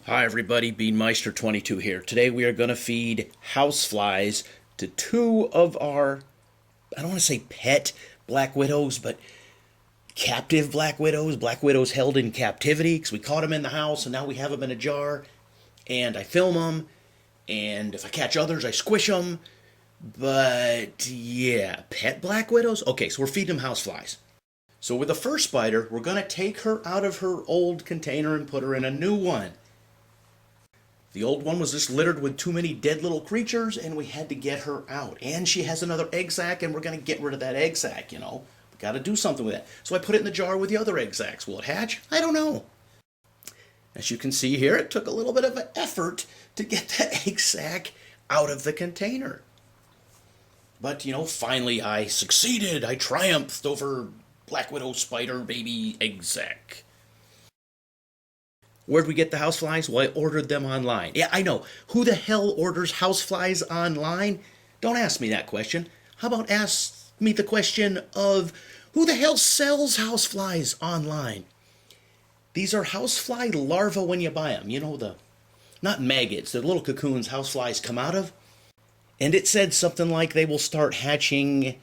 Hi everybody, Beanmeister22 here. Today we are going to feed houseflies to two of our, I don't want to say pet black widows, but captive black widows held in captivity because we caught them in the house and now we have them in a jar and I film them, and if I catch others I squish them. But yeah, pet black widows? Okay, so we're feeding them houseflies. So with the first spider, we're going to take her out of her old container and put her in a new one. The old one was just littered with too many dead little creatures, and we had to get her out. And she has another egg sac, and we're going to get rid of that egg sac, you know. We got to do something with that. So I put it in the jar with the other egg sacs. Will it hatch? I don't know. As you can see here, it took a little bit of an effort to get that egg sac out of the container. But, you know, finally I succeeded. I triumphed over black widow spider baby egg sac. Where'd we get the houseflies? Well, I ordered them online. Yeah, I know. Who the hell orders houseflies online? Don't ask me that question. How about ask me the question of who the hell sells houseflies online? These are housefly larvae when you buy them. You know, not maggots, the little cocoons houseflies come out of. And it said something like they will start hatching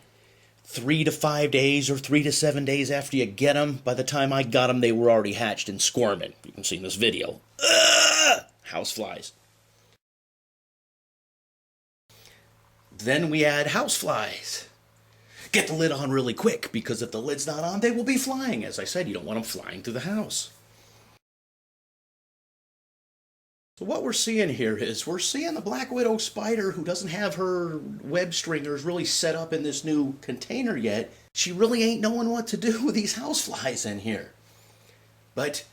3 to 5 days or 3 to 7 days after you get them. By the time I got them, they were already hatched and squirming. You can see in this video. Houseflies. Then we add houseflies. Get the lid on really quick, because if the lid's not on, they will be flying. As I said, you don't want them flying through the house. So what we're seeing here is we're seeing the black widow spider who doesn't have her web stringers really set up in this new container yet. She really ain't knowing what to do with these houseflies in here. But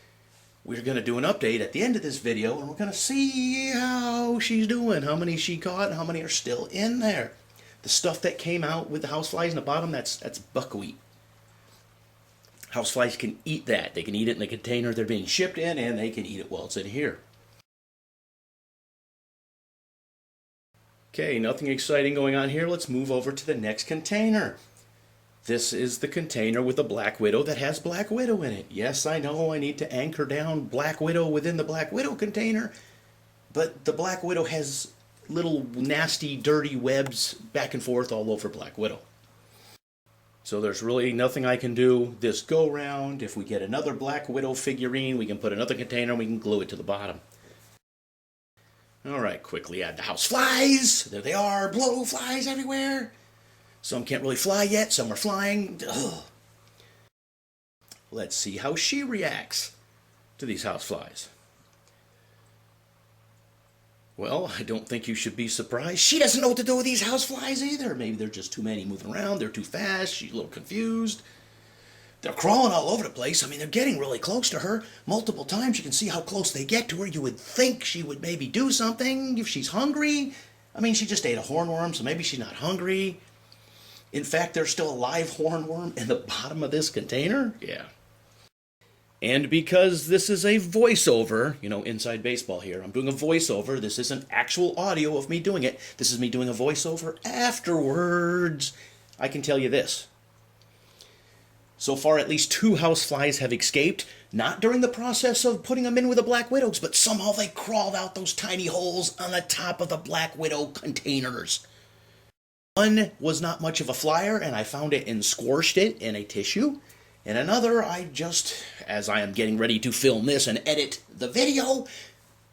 we're going to do an update at the end of this video, and we're going to see how she's doing, how many she caught, and how many are still in there. The stuff that came out with the houseflies in the bottom, that's buckwheat. Houseflies can eat that. They can eat it in the container they're being shipped in, and they can eat it while it's in here. Okay, nothing exciting going on here. Let's move over to the next container. This is the container with the black widow that has black widow in it. Yes, I know I need to anchor down black widow within the black widow container, but the black widow has little nasty, dirty webs back and forth all over black widow. So there's really nothing I can do this go round. If we get another black widow figurine, we can put another container and we can glue it to the bottom. Alright, quickly add the houseflies. There they are, blow flies everywhere. Some can't really fly yet, some are flying. Ugh. Let's see how she reacts to these houseflies. Well, I don't think you should be surprised. She doesn't know what to do with these houseflies either. Maybe they're just too many moving around, they're too fast, she's a little confused. They're crawling all over the place. I mean, they're getting really close to her. Multiple times you can see how close they get to her. You would think she would maybe do something if she's hungry. I mean, she just ate a hornworm, so maybe she's not hungry. In fact, there's still a live hornworm in the bottom of this container. Yeah. And because this is a voiceover, you know, inside baseball here, I'm doing a voiceover. This isn't actual audio of me doing it. This is me doing a voiceover afterwards. I can tell you this. So far, at least 2 houseflies have escaped, not during the process of putting them in with the black widows, but somehow they crawled out those tiny holes on the top of the black widow containers. One was not much of a flyer, and I found it and squashed it in a tissue. And another, I just, as I am getting ready to film this and edit the video,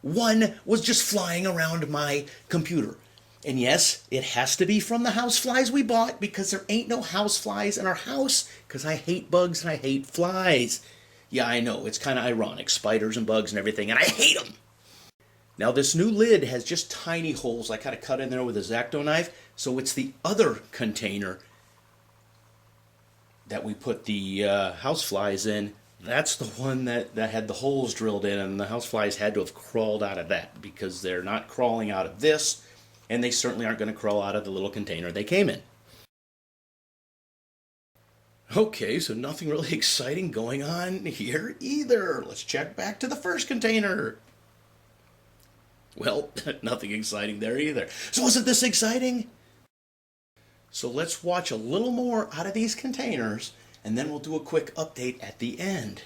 one was just flying around my computer. And yes, it has to be from the houseflies we bought, because there ain't no houseflies in our house, because I hate bugs and I hate flies. Yeah, I know, it's kind of ironic, spiders and bugs and everything, and I hate them! Now this new lid has just tiny holes I kind of cut in there with a X-Acto knife, so it's the other container that we put the houseflies in. That's the one that had the holes drilled in, and the houseflies had to have crawled out of that, because they're not crawling out of this. And they certainly aren't going to crawl out of the little container they came in. Okay, so nothing really exciting going on here either. Let's check back to the first container. Well, nothing exciting there either. So isn't this exciting? So let's watch a little more out of these containers, and then we'll do a quick update at the end.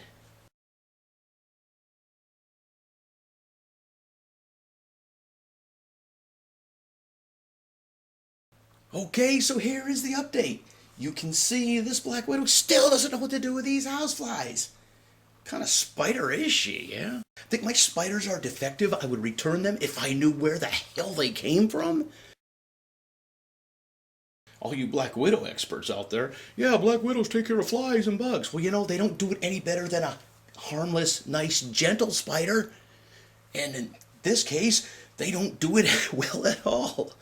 Okay, so here is the update. You can see this black widow still doesn't know what to do with these houseflies. What kind of spider is she, yeah? Think my spiders are defective? I would return them if I knew where the hell they came from? All you black widow experts out there, yeah, black widows take care of flies and bugs. Well, you know, they don't do it any better than a harmless, nice, gentle spider. And in this case, they don't do it well at all.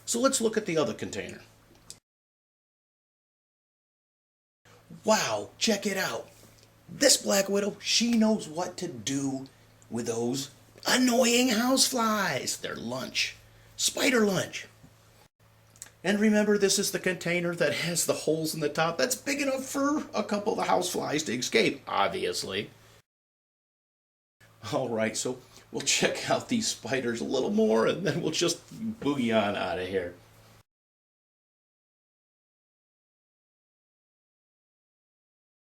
So let's look at the other container. Wow, check it out. This black widow, she knows what to do with those annoying houseflies. Their lunch. Spider lunch. And remember, this is the container that has the holes in the top that's big enough for a couple of the houseflies to escape, obviously. All right, so we'll check out these spiders a little more and then we'll just boogie on out of here.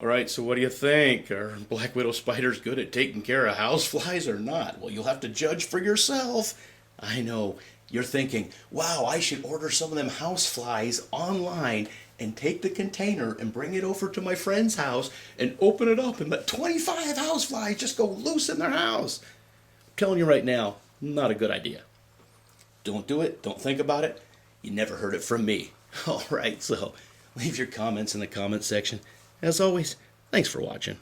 All right, so what do you think? Are black widow spiders good at taking care of houseflies or not? Well, you'll have to judge for yourself. I know, you're thinking, wow, I should order some of them houseflies online and take the container and bring it over to my friend's house and open it up and let 25 houseflies just go loose in their house. I'm telling you right now, not a good idea. Don't do it. Don't think about it. You never heard it from me. All right, so leave your comments in the comment section. As always, thanks for watching.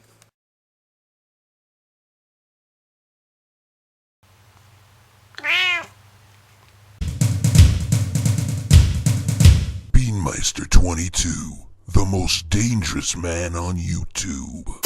Beanmeister 22, the most dangerous man on YouTube.